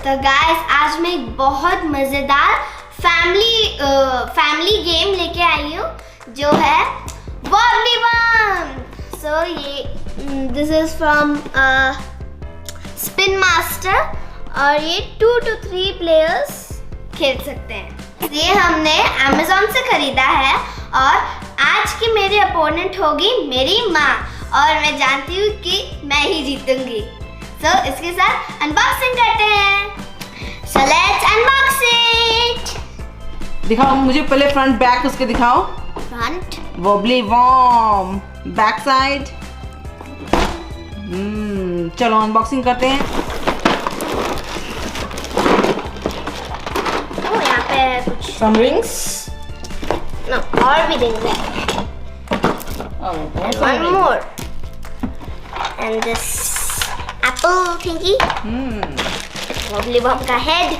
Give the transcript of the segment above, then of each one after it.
तो गाइस आज मैं एक बहुत मजेदार फैमिली गेम लेके आई हूँ जो है वॉबली वन। सो ये this is from spin master और ये 2 to 3 प्लेयर्स खेल सकते हैं। ये हमने Amazon से खरीदा है और आज की मेरी अपोनेंट होगी मेरी माँ और मैं जानती हूँ कि मैं ही जीतूंगी। So, इसके साथ अनबॉक्सिंग करते हैं। So let's unbox it. दिखाओ मुझे पहले फ्रंट बैक उसके दिखाओ। Front wobbly warm back side. चलो अनबॉक्सिंग करते हैं। यहाँ पे कुछ सम रिंग्स और भी रिंग्स है। One more and this apple thingy. Wobbly bomb का head.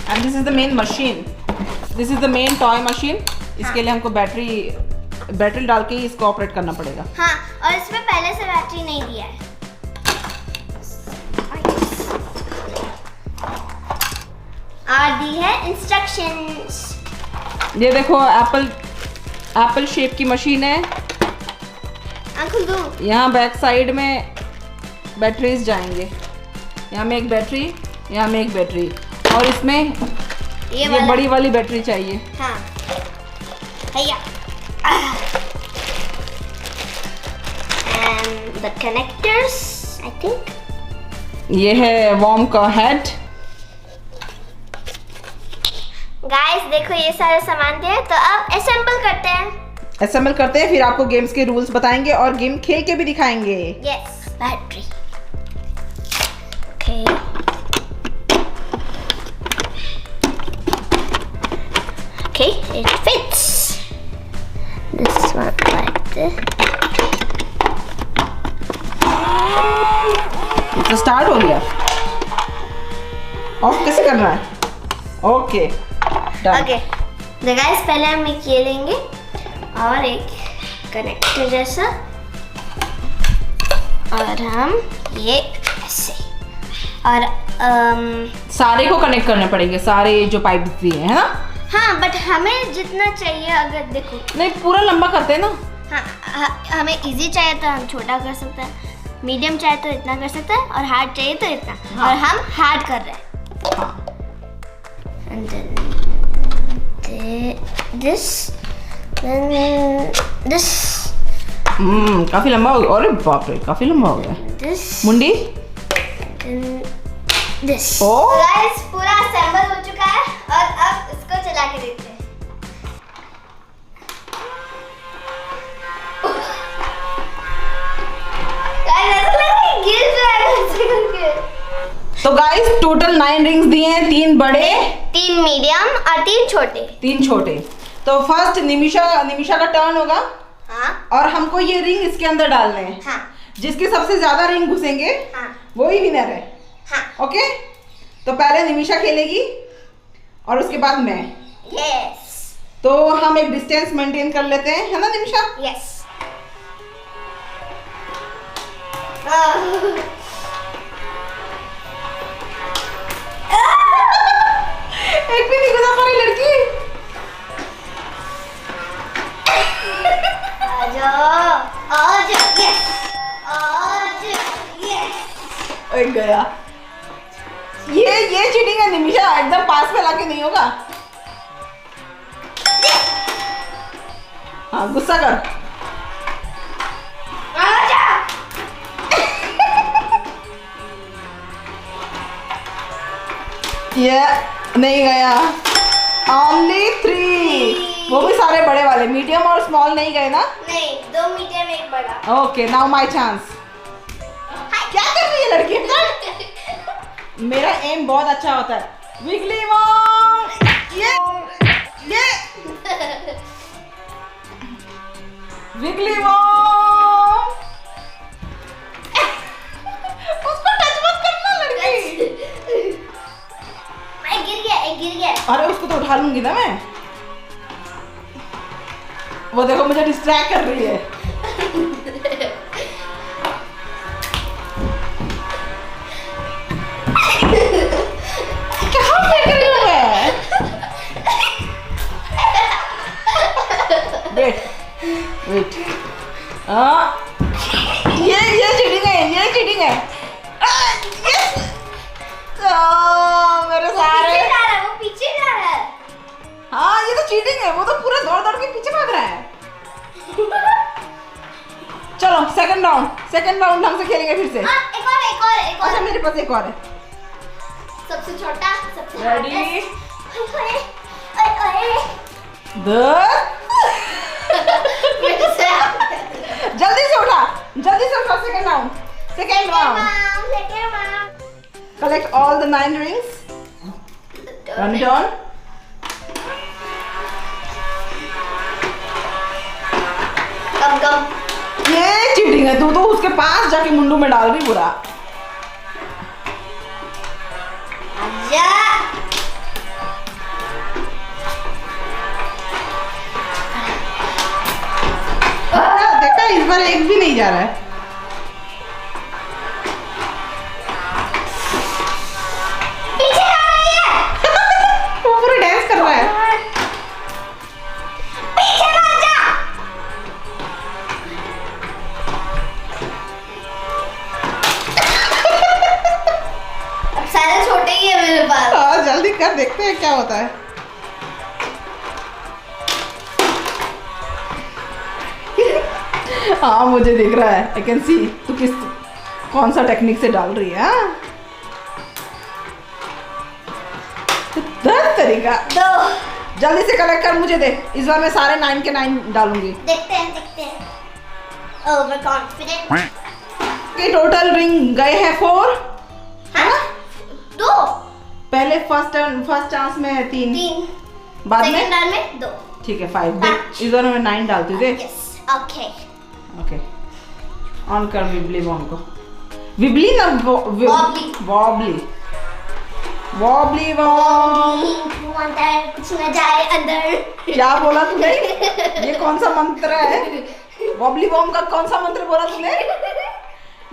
And this is the main machine. This is the main toy machine. इसके लिए हमको बैटरी डाल के इसको ऑपरेट करना पड़ेगा। हाँ, और इसमें पहले से बैटरी नहीं दिया है। और दी है इंस्ट्रक्शंस। ये देखो एप्पल शेप की मशीन है। यहाँ बैक साइड में बैटरीज जाएंगे। यहाँ में एक बैटरी, यहाँ में एक बैटरी और इसमें ये बड़ी वाली बैटरी चाहिए। हाँ। भैया। And the connectors, I think. ये है वॉर्म का हेड। गाइस देखो ये सारे सामान दिए तो अब असेंबल करते हैं। असेंबल करते हैं, फिर आपको गेम्स के रूल्स बताएंगे और गेम खेल के भी दिखाएंगे। Yes, battery. Okay. Okay, it fits. This one like this. तो स्टार्ट हो गया। ऑफ कैसे करना है? ओके ओके, तो गाइस पहले हम एक ये लेंगे और एक कनेक्टर जैसा और हम ये ऐसे और सारे को कनेक्ट करने पड़ेंगे, सारे जो पाइप दिए हैं, है ना? हाँ, बट हमें जितना चाहिए अगर देखो नहीं पूरा लंबा करते हैं ना। हाँ, हमें इजी चाहिए तो हम छोटा कर सकते हैं, मीडियम चाहिए तो इतना कर सकते हैं और हार्ड चाहिए तो इतना। हाँ। और हम हार्ड कर रहे हैं। हाँ। And then this, then this. काफी लंबा हो गया। अरे बाप रे, काफी लंबा हो गया। This. मुंडी। Then this. Oh. Guys पूरा असेंबल हो चुका है और अब इसको चला के देखते हैं। तो गाइस टोटल 9 रिंग्स दिए हैं, 3 बड़े, 3 मीडियम और 3 छोटे। 3 छोटे। तो फर्स्ट निमिषा का टर्न होगा। हाँ। और हमको ये रिंग इसके अंदर डालने हैं। हाँ। जिसके सबसे ज्यादा रिंग घुसेंगे, हाँ, वो ही विनर है। हाँ। ओके, तो पहले निमिषा खेलेगी और उसके बाद मैं। यस। तो हम एक डिस्टेंस मेंटेन कर लेते हैं, है ना निमिषा? यस। एक भी नहीं घुसा पाई लड़की। यस। गया। ये चीटिंग है निमिषा, एकदम पास में लाके नहीं होगा। हाँ, गुस्सा कर। ये नहीं गया। Only 3। वो भी सारे बड़े वाले, मीडियम और स्मॉल नहीं गए ना? नहीं, 2 मीडियम एक बड़ा। Okay, now my chance. क्या कर रही है लड़की? मेरा एम बहुत अच्छा होता है। विगली वॉर्म। ये विगली वॉर्म। उसको टच मत करना लड़की। गिर गया। अरे उसको तो उठा लूंगी ना मैं। वो देखो मुझे डिस्ट्रैक्ट कर रही है। ये चीटिंग है, ये चीटिंग है। Yes! मेरे सारे वो पीछे जा रहा है। हाँ ये तो चीटिंग है, वो तो पूरा दौड़ दौड़ के पीछे भाग रहा है। चलो सेकंड राउंड हम से खेलेंगे फिर से। एक और। अच्छा मेरे पास एक और है। सबसे छोटा, सबसे रेडी जल्दी से उठा second round collect all the 9 rings, run it on। कम ये चीटिंग है, तू तो उसके पास जाके मुंडू में डाल रही पूरा। आजा। देखा इस बार एक भी नहीं जा रहा है। पीछे जा रही है। वो पूरा डांस कर रहा है। पीछे मत जा। अब सारे छोटे ही है मेरे पास। हाँ जल्दी कर, देखते हैं क्या होता है। हाँ मुझे दिख रहा है, आई कैन सी तू कौन सा टेक्निक से डाल रही है। तरीका दो। जल्दी से कलेक्ट कर, मुझे दे। इस बार मैं सारे 9 के 9 डालूंगी। देखते हैं। Over confident. के टोटल रिंग गए हैं 4। हाँ? 2। पहले फर्स्ट चांस में 3 बाद सेकंड राउंड में 2। ठीक है 5। इस बार मैं 9 डालती हूँ। दे। Yes okay. ऑन कर विबली बॉम को। विबली ना वॉबली बॉम। कुछ न जाए अंदर। क्या बोला तूने? ये कौन सा मंत्र है? वॉबली बॉम का कौन सा मंत्र बोला तूने?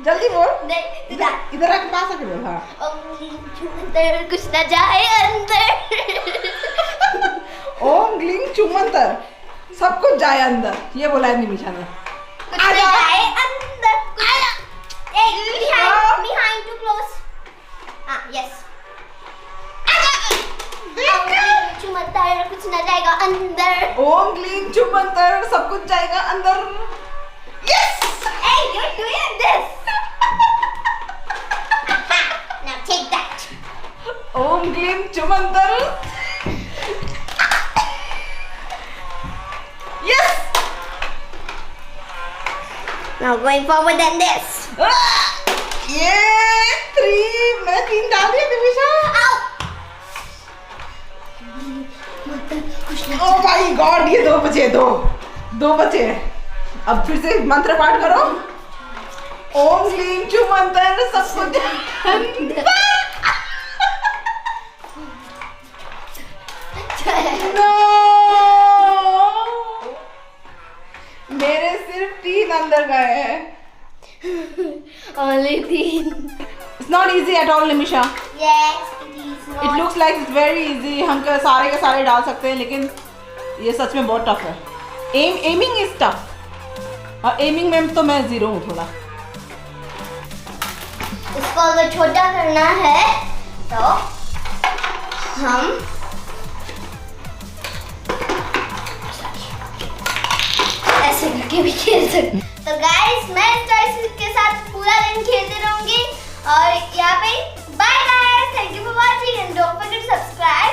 जल्दी बोल। इधर आके पास आके बोल। हाँ अंदर कुछ न जाए अंदर। ओम ग्लिंग चुमंतर सब कुछ जाए अंदर, ये बोला है निमिषा ने। कुछ न जाए अंदर। behind too close। yes। चुमंतर कुछ न जाएगा अंदर। ओम ग्लिंग चुमंतर सब कुछ जाएगा अंदर। Yes. Hey, you're doing this। Now take that। ओम ग्लिंग चुमंतर। Yes. Now going forward than this। ये 3 मैं 3 डाल दिया निमिषा। ओ माय गॉड ये 2 बचे। 2 बचे। अब फिर से मंत्र पाठ करो। ओम ह्रीं चुमंतर सब कुछ। नो मेरे सिर्फ 3 अंदर गए हैं। Only 3। It's not easy at all, Nimisha. Yes, it is not। It looks like it's very easy. हम सारे के सारे डाल सकते हैं, लेकिन ये सच में बहुत टफ है। एमिंग इज टफ, और एमिंग में तो मैं 0 हूँ थोड़ा। इसको अगर छोटा करना है तो हम ऐसे करके भी खेल सकते। तो गाइस मैं इस टॉयज के साथ पूरा दिन खेलते रहूंगी, और यहाँ पे bye guys, thank you for watching and don't forget to subscribe.